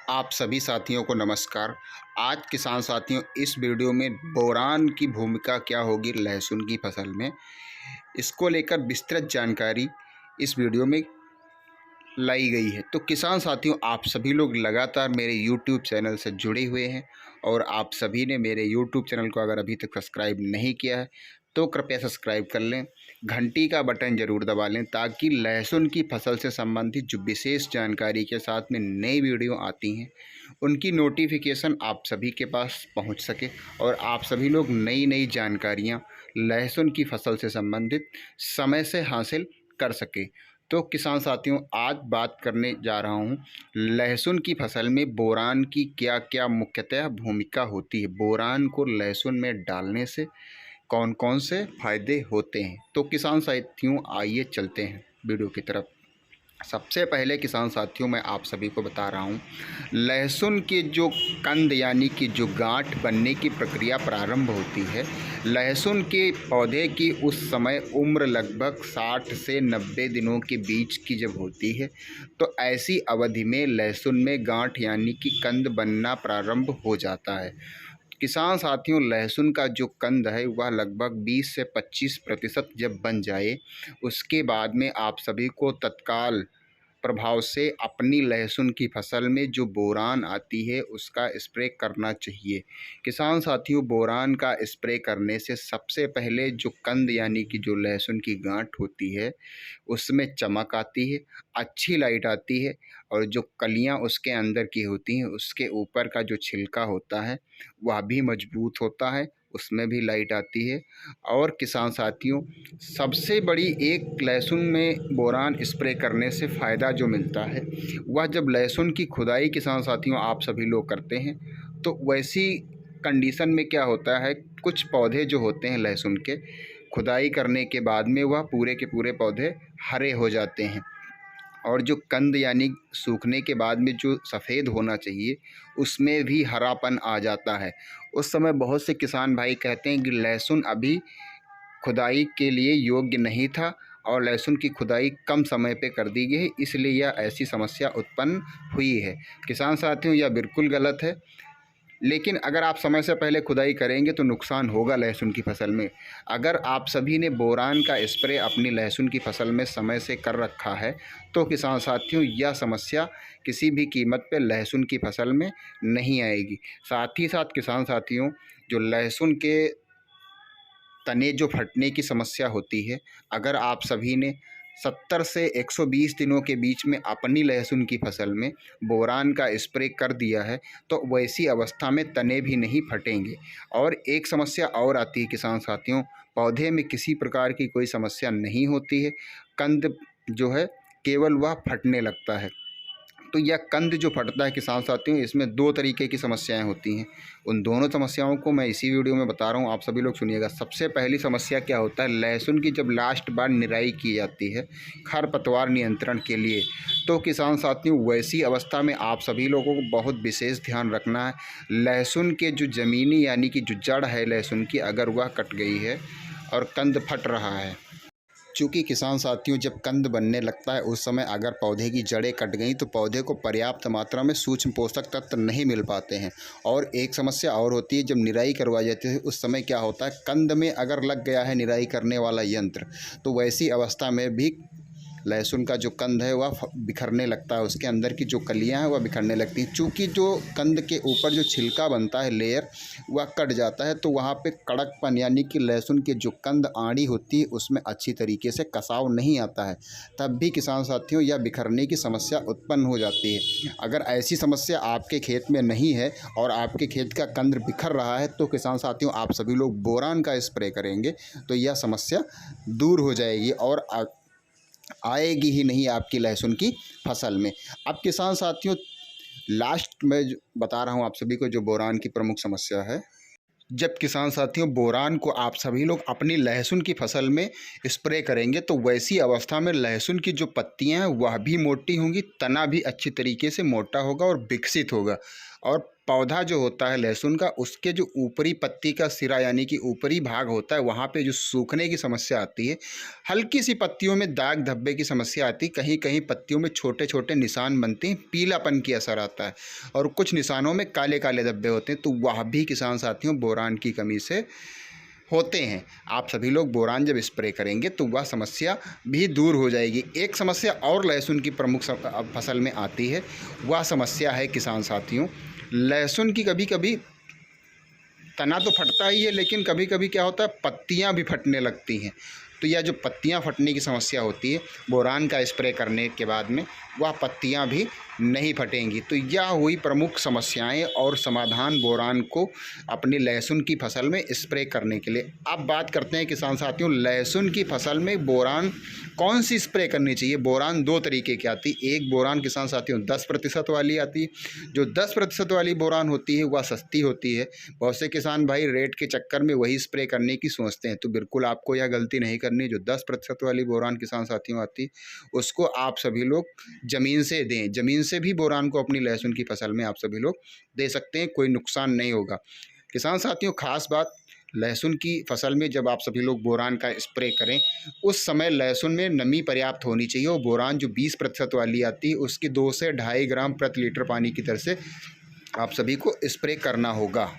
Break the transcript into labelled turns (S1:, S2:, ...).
S1: आप सभी साथियों को नमस्कार। आज किसान साथियों, इस वीडियो में बोरान की भूमिका क्या होगी लहसुन की फसल में, इसको लेकर विस्तृत जानकारी इस वीडियो में लाई गई है। तो किसान साथियों, आप सभी लोग लगातार मेरे YouTube चैनल से जुड़े हुए हैं और आप सभी ने मेरे YouTube चैनल को अगर अभी तक सब्सक्राइब नहीं किया है तो कृपया सब्सक्राइब कर लें, घंटी का बटन ज़रूर दबा लें ताकि लहसुन की फसल से संबंधित जो विशेष जानकारी के साथ में नई वीडियो आती हैं उनकी नोटिफिकेशन आप सभी के पास पहुंच सके और आप सभी लोग नई नई जानकारियां लहसुन की फसल से संबंधित समय से हासिल कर सके। तो किसान साथियों, आज बात करने जा रहा हूँ लहसुन की फसल में बोरान की क्या क्या मुख्यतः भूमिका होती है। बोरान को लहसुन में डालने से कौन कौन से फायदे होते हैं। तो किसान साथियों, आइए चलते हैं वीडियो की तरफ। सबसे पहले किसान साथियों, मैं आप सभी को बता रहा हूँ लहसुन के जो कंद यानी कि जो गांठ बनने की प्रक्रिया प्रारंभ होती है, लहसुन के पौधे की उस समय उम्र लगभग 60 से 90 दिनों के बीच की जब होती है तो ऐसी अवधि में लहसुन में गांठ यानी कि कंद बनना प्रारंभ हो जाता है। किसान साथियों, लहसुन का जो कंद है वह लगभग 20 से 25% जब बन जाए उसके बाद में आप सभी को तत्काल प्रभाव से अपनी लहसुन की फसल में जो बोरान आती है उसका स्प्रे करना चाहिए। किसान साथियों, बोरान का स्प्रे करने से सबसे पहले जो कंद यानी कि जो लहसुन की गांठ होती है उसमें चमक आती है, अच्छी लाइट आती है और जो कलियां उसके अंदर की होती हैं उसके ऊपर का जो छिलका होता है वह भी मजबूत होता है, उसमें भी लाइट आती है। और किसान साथियों, सबसे बड़ी एक लहसुन में बोरान स्प्रे करने से फ़ायदा जो मिलता है वह जब लहसुन की खुदाई किसान साथियों आप सभी लोग करते हैं तो वैसी कंडीशन में क्या होता है, कुछ पौधे जो होते हैं लहसुन के खुदाई करने के बाद में वह पूरे के पूरे पौधे हरे हो जाते हैं और जो कंद यानी सूखने के बाद में जो सफ़ेद होना चाहिए उसमें भी हरापन आ जाता है। उस समय बहुत से किसान भाई कहते हैं कि लहसुन अभी खुदाई के लिए योग्य नहीं था और लहसुन की खुदाई कम समय पे कर दी गई, इसलिए यह ऐसी समस्या उत्पन्न हुई है। किसान साथियों, यह बिल्कुल गलत है। लेकिन अगर आप समय से पहले खुदाई करेंगे तो नुकसान होगा लहसुन की फसल में। अगर आप सभी ने बोरान का स्प्रे अपनी लहसुन की फसल में समय से कर रखा है तो किसान साथियों यह समस्या किसी भी कीमत पे लहसुन की फसल में नहीं आएगी। साथ ही साथ किसान साथियों, जो लहसुन के तने जो फटने की समस्या होती है, अगर आप सभी ने 70 से 120 दिनों के बीच में अपनी लहसुन की फसल में बोरान का स्प्रे कर दिया है तो वैसी अवस्था में तने भी नहीं फटेंगे। और एक समस्या और आती है किसान साथियों, पौधे में किसी प्रकार की कोई समस्या नहीं होती है, कंद जो है केवल वह फटने लगता है। तो यह कंद जो फटता है किसान साथियों, इसमें दो तरीके की समस्याएं होती हैं। उन दोनों समस्याओं को मैं इसी वीडियो में बता रहा हूं, आप सभी लोग सुनिएगा। सबसे पहली समस्या क्या होता है, लहसुन की जब लास्ट बार निराई की जाती है खरपतवार नियंत्रण के लिए, तो किसान साथियों वैसी अवस्था में आप सभी लोगों को बहुत विशेष ध्यान रखना है। लहसुन के जो ज़मीनी यानी कि जो जड़ है लहसुन की, अगर वह कट गई है और कंद फट रहा है, चूँकि किसान साथियों जब कंद बनने लगता है उस समय अगर पौधे की जड़ें कट गई तो पौधे को पर्याप्त मात्रा में सूक्ष्म पोषक तत्व नहीं मिल पाते हैं। और एक समस्या और होती है, जब निराई करवाई जाती है उस समय क्या होता है, कंद में अगर लग गया है निराई करने वाला यंत्र तो वैसी अवस्था में भी लहसुन का जो कंद है वह बिखरने लगता है, उसके अंदर की जो कलियां हैं वह बिखरने लगती हैं। चूँकि जो कंद के ऊपर जो छिलका बनता है लेयर वह कट जाता है तो वहाँ पे कड़कपन यानी कि लहसुन की जो कंद आड़ी होती है उसमें अच्छी तरीके से कसाव नहीं आता है, तब भी किसान साथियों यह बिखरने की समस्या उत्पन्न हो जाती है। अगर ऐसी समस्या आपके खेत में नहीं है और आपके खेत का कंद बिखर रहा है तो किसान साथियों आप सभी लोग बोरान का स्प्रे करेंगे तो यह समस्या दूर हो जाएगी और आएगी ही नहीं आपकी लहसुन की फसल में। अब किसान साथियों, लास्ट में बता रहा हूँ आप सभी को जो बोरान की प्रमुख समस्या है। जब किसान साथियों बोरान को आप सभी लोग अपनी लहसुन की फसल में स्प्रे करेंगे तो वैसी अवस्था में लहसुन की जो पत्तियां हैं वह भी मोटी होंगी, तना भी अच्छी तरीके से मोटा होगा और विकसित होगा और पौधा जो होता है लहसुन का, उसके जो ऊपरी पत्ती का सिरा यानी कि ऊपरी भाग होता है, वहाँ पे जो सूखने की समस्या आती है, हल्की सी पत्तियों में दाग धब्बे की समस्या आती है, कहीं कहीं पत्तियों में छोटे छोटे निशान बनते हैं, पीलापन की असर आता है और कुछ निशानों में काले काले धब्बे होते हैं, तो वह भी किसान साथियों बोरान की कमी से होते हैं। आप सभी लोग बोरान जब स्प्रे करेंगे तो वह समस्या भी दूर हो जाएगी। एक समस्या और लहसुन की प्रमुख फसल में आती है, वह समस्या है किसान साथियों, लहसुन की कभी कभी तना तो फटता ही है, लेकिन कभी कभी क्या होता है पत्तियां भी फटने लगती हैं। तो यह जो पत्तियां फटने की समस्या होती है, बोरान का स्प्रे करने के बाद में वह पत्तियां भी नहीं फटेंगी। तो यह हुई प्रमुख समस्याएं और समाधान बोरान को अपनी लहसुन की फसल में स्प्रे करने के लिए। अब बात करते हैं किसान साथियों, लहसुन की फसल में बोरान कौन सी स्प्रे करनी चाहिए। बोरान दो तरीके की आती है। एक बोरान किसान साथियों 10% वाली आती है। जो 10% वाली बोरान होती है वह सस्ती होती है। बहुत से किसान भाई रेट के चक्कर में वही स्प्रे करने की सोचते हैं, तो बिल्कुल आपको यह गलती नहीं करनी। जो 10% वाली बोरान किसान साथियों आती है, उसको आप सभी लोग ज़मीन से दें। ज़मीन से भी बोरान को अपनी लहसुन की फसल में आप सभी लोग दे सकते हैं, कोई नुकसान नहीं होगा। किसान साथियों खास बात, लहसुन की फसल में जब आप सभी लोग बोरान का स्प्रे करें, उस समय लहसुन में नमी पर्याप्त होनी चाहिए और बोरान जो 20% वाली आती है उसकी 2 से 2.5 ग्राम प्रति लीटर पानी की तरह से आप सभी को स्प्रे करना होगा।